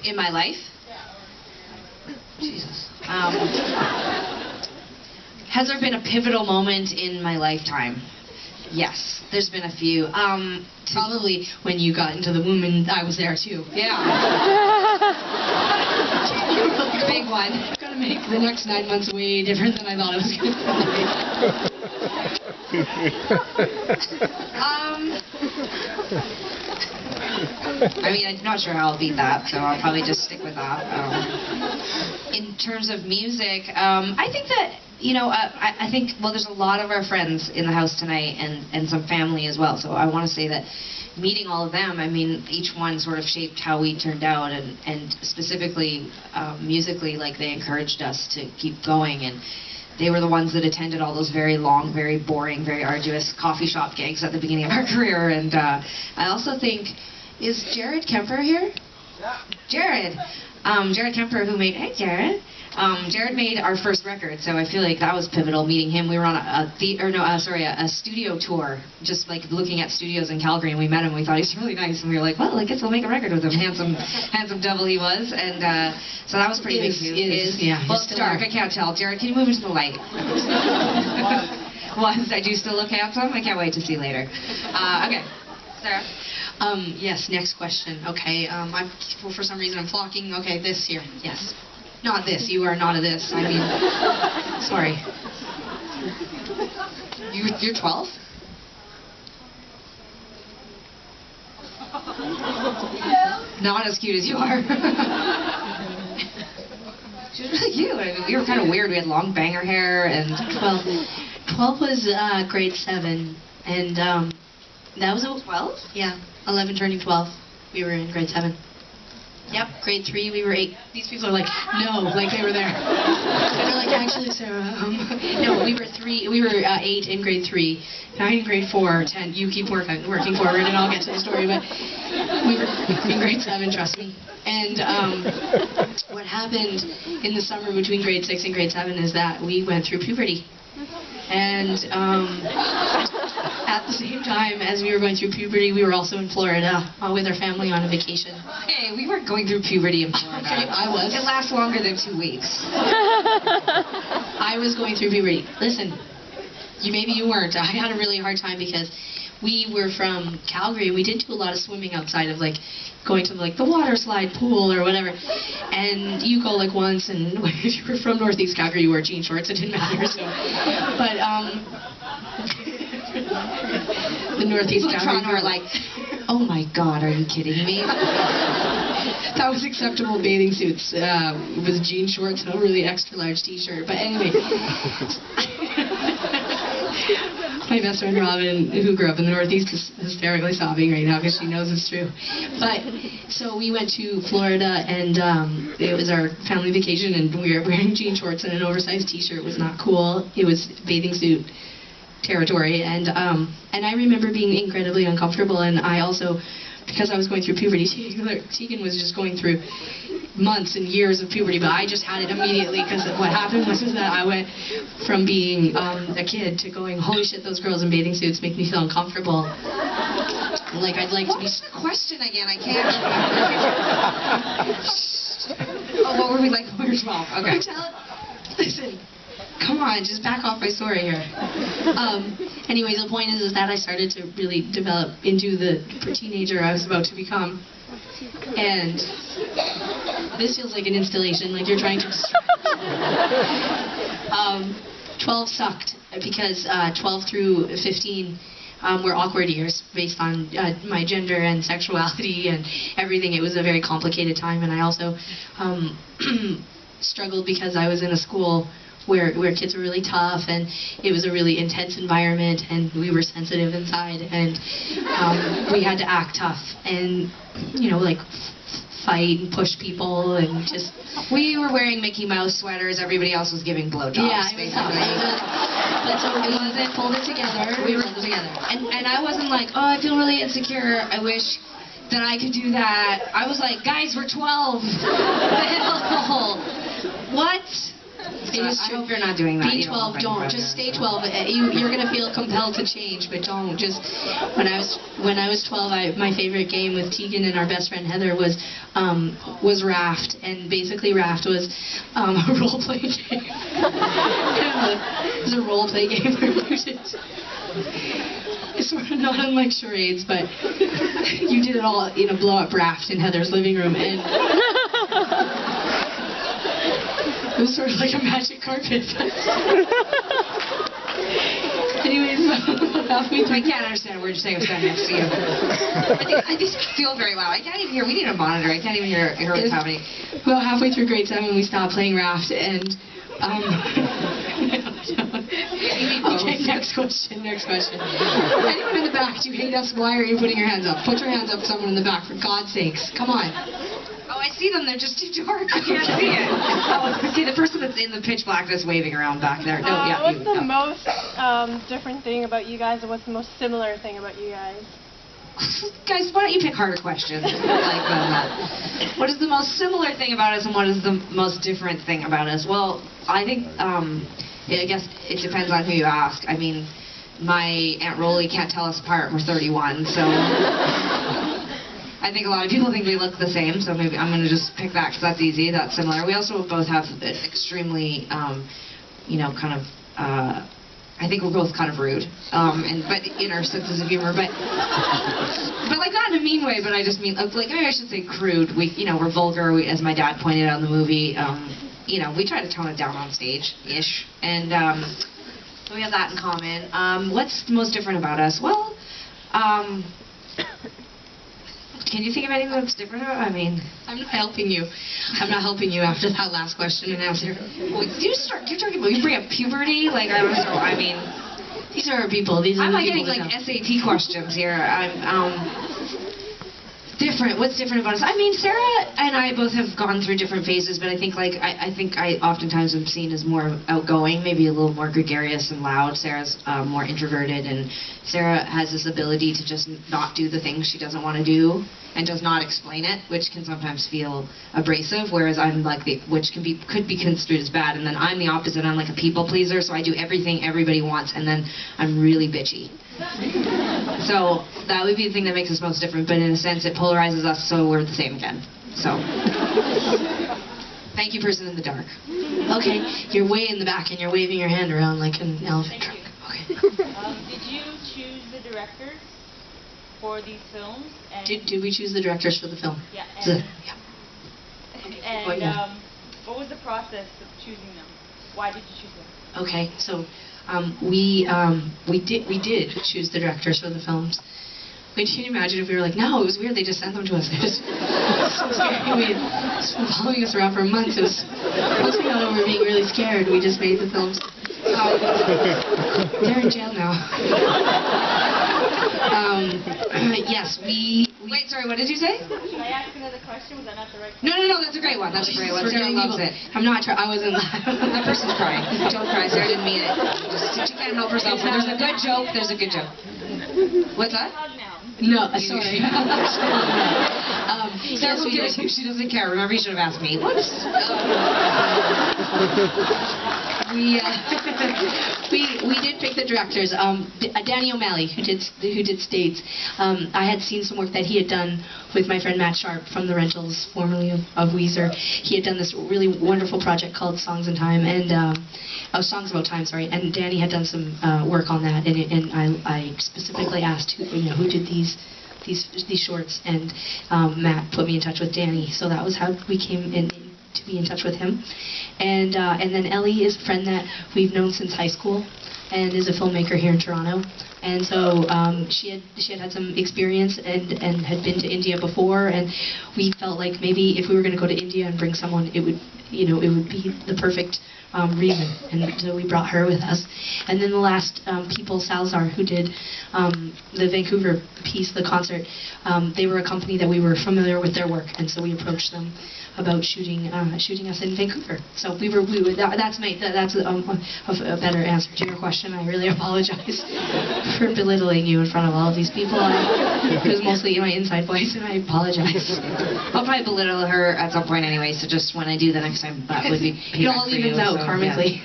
In my life? Jesus. Has there been a pivotal moment in my lifetime? Yes, there's been a few. Probably when you got into the womb, and I was there too. Yeah. Big one. It's gonna make the next 9 months way different than I thought it was gonna be. I mean, I'm not sure how I'll beat that, so I'll probably just stick with that. In terms of music, I think that, you know, I think, well, there's a lot of our friends in the house tonight, and some family as well, so I want to say that meeting all of them, I mean, each one sort of shaped how we turned out, and specifically musically, like, they encouraged us to keep going, and they were the ones that attended all those very long, very boring, very arduous coffee shop gigs at the beginning of our career. And I also think, is Jared Kemper here? Yeah. Jared. Jared Kemper, who made, hey Jared. Jared made our first record, so I feel like that was pivotal, meeting him. We were on a studio tour, just like looking at studios in Calgary, and we met him. We thought he was really nice, and we were like, well, I guess we'll make a record with him. Handsome devil he was, and so that was pretty big. Yeah. Well, it's dark. I can't tell. Jared, can you move into the light? I do still look handsome. I can't wait to see later. Okay, Sarah. Yes. Next question. Okay. For some reason I'm flocking. Okay, this here. Yes. Not this. You are not a this. I mean, sorry. You're 12? Not as cute as you are. She was really cute. I mean, we were kind of weird. We had long banger hair and 12 was grade 7, and that was 12. Yeah, 11 turning 12. We were in grade 7. Yep, grade 3, we were 8. These people are like, no, like they were there. And they're like, actually, Sarah, no, we were 8 in grade 3, 9 in grade 4, 10. You keep working forward, and I'll get to the story. But we were in grade 7, trust me. And what happened in the summer between grade 6 and grade 7 is that we went through puberty. And at the same time as we were going through puberty, we were also in Florida with our family on a vacation. Hey, we weren't going through puberty in Florida. Okay, I was. It lasts longer than 2 weeks. I was going through puberty. Listen, maybe you weren't. I had a really hard time because we were from Calgary, and we did do a lot of swimming outside of, like, going to, like, the water slide pool or whatever. And you go, like, once, and if you were from Northeast Calgary, you wore jean shorts, it didn't matter, so. But, the Northeast Calgary were like, oh my God, are you kidding me? That was acceptable bathing suits. It was jean shorts and a really extra large t-shirt. But anyway. My best friend Robin, who grew up in the Northeast, is hysterically sobbing right now because she knows it's true. But, so we went to Florida, and it was our family vacation, and we were wearing jean shorts and an oversized t-shirt. It was not cool. It was bathing suit territory, and I remember being incredibly uncomfortable, and I also, because I was going through puberty, Tegan was just going through months and years of puberty, but I just had it immediately, because what happened was that I went from being a kid to going, holy shit, those girls in bathing suits make me feel uncomfortable. Like, I'd like to be... Question again, I can't. Oh, what were we like when we were 12? Okay. Listen. Come on, just back off my story here. Anyways, the point is that I started to really develop into the teenager I was about to become. And this feels like an installation, like you're trying to distract. 12 sucked, because 12 through 15 were awkward years based on my gender and sexuality and everything. It was a very complicated time, and I also struggled because I was in a school where kids were really tough, and it was a really intense environment, and we were sensitive inside, and we had to act tough, and, you know, like, fight and push people, and just... We were wearing Mickey Mouse sweaters, everybody else was giving blowjobs. Yeah, it was tough. But so it wasn't pulled together. We were pulled together. And I wasn't like, oh, I feel really insecure, I wish that I could do that. I was like, guys, we're 12. What the hell? What? So I hope you're not doing that. Be 12, don't. Just stay 12. You're going to feel compelled to change, but don't. Just when I was 12, my favorite game with Tegan and our best friend Heather was Raft, and basically Raft was a role-playing game. It was a role-play game where you did. It's sort of not unlike charades, but you did it all in a blow-up raft in Heather's living room, and it was sort of like a magic carpet. Anyways, halfway through. I can't understand a word you're saying. I'm standing next to you. I just feel very loud. I can't even hear. We need a monitor. I can't even hear what's happening. Well, halfway through grade 7, we stopped playing raft, and okay, next question. Anyone in the back, do you hate us? Why are you putting your hands up? Put your hands up, someone in the back, for God's sakes. Come on. Oh, I see them. They're just too dark. I can't see it. Oh, see, the person that's in the pitch blackness waving around back there. No, yeah. What's the most different thing about you guys, and what's the most similar thing about you guys? Guys, why don't you pick harder questions? Like that. What is the most similar thing about us, and what is the most different thing about us? Well, I think, I guess it depends on who you ask. I mean, my Aunt Rolly can't tell us apart. We're 31, so I think a lot of people think we look the same, so maybe I'm going to just pick that because that's easy, that's similar. We also both have extremely, kind of, I think we're both kind of rude, but in our senses of humor, but like not in a mean way, but I just mean, like maybe I should say crude. We're vulgar, as my dad pointed out in the movie. We try to tone it down on stage-ish, and so we have that in common. What's most different about us? Well, can you think of anything that's different about? I mean, I'm not helping you. I'm not helping you after that last question and answer. Well, you're talking about, you bring up puberty? Like, I don't know, I mean, these are our people. I'm like getting like SAT questions here. Different. What's different about us? I mean, Sarah and I both have gone through different phases, but I think I oftentimes am seen as more outgoing, maybe a little more gregarious and loud. Sarah's more introverted, and Sarah has this ability to just not do the things she doesn't want to do and does not explain it, which can sometimes feel abrasive, whereas I'm like could be construed as bad, and then I'm the opposite. I'm like a people pleaser, so I do everything everybody wants, and then I'm really bitchy. So that would be the thing that makes us most different, but in a sense it polarizes us, so we're the same again. So thank you, person in the dark. Okay, you're way in the back and you're waving your hand around like an elephant trunk. Okay. Did you choose the directors for these films? And Did we choose the directors for the film? Yeah. And what was the process of choosing them? Why did you choose them? Okay, so we did choose the directors for the films. Can you imagine if we were like, no, it was weird, they just sent them to us. It was so scary. It's been following us around for months. Once we got over being really scared, we just made the films. They're in jail now. Yes, we... Wait, sorry, what did you say? Should I ask another question? Was that not the right question? No, that's a great one. That's a great one. Sarah loves it. I'm not I wasn't... That person's crying. Don't cry, Sarah didn't mean it. She can't help herself. When there's a good joke, there's a good joke. What's that? No, sorry. Sarah will get it if she doesn't care. Remember, you should have asked me. Whoops. We did pick the directors. Danny O'Malley, who did States. I had seen some work that he had done with my friend Matt Sharp from the Rentals, formerly of Weezer. He had done this really wonderful project called Songs in Time, and Songs About Time, sorry. And Danny had done some work on that, and I specifically asked who did these shorts, and Matt put me in touch with Danny. So that was how we came in to be in touch with him. And then Ellie is a friend that we've known since high school and is a filmmaker here in Toronto. And so she had some experience and had been to India before, and we felt like maybe if we were going to go to India and bring someone, it would be the perfect reason, and so we brought her with us. And then the last people, Salazar, who did the Vancouver piece, the concert, they were a company that we were familiar with their work, and so we approached them about shooting us in Vancouver. So that's a better answer to your question. I really apologize for belittling you in front of all of these people. It was mostly my inside voice, and I apologize. I'll probably belittle her at some point anyway, so just when I do the next time, that would be it all evens out. karmically.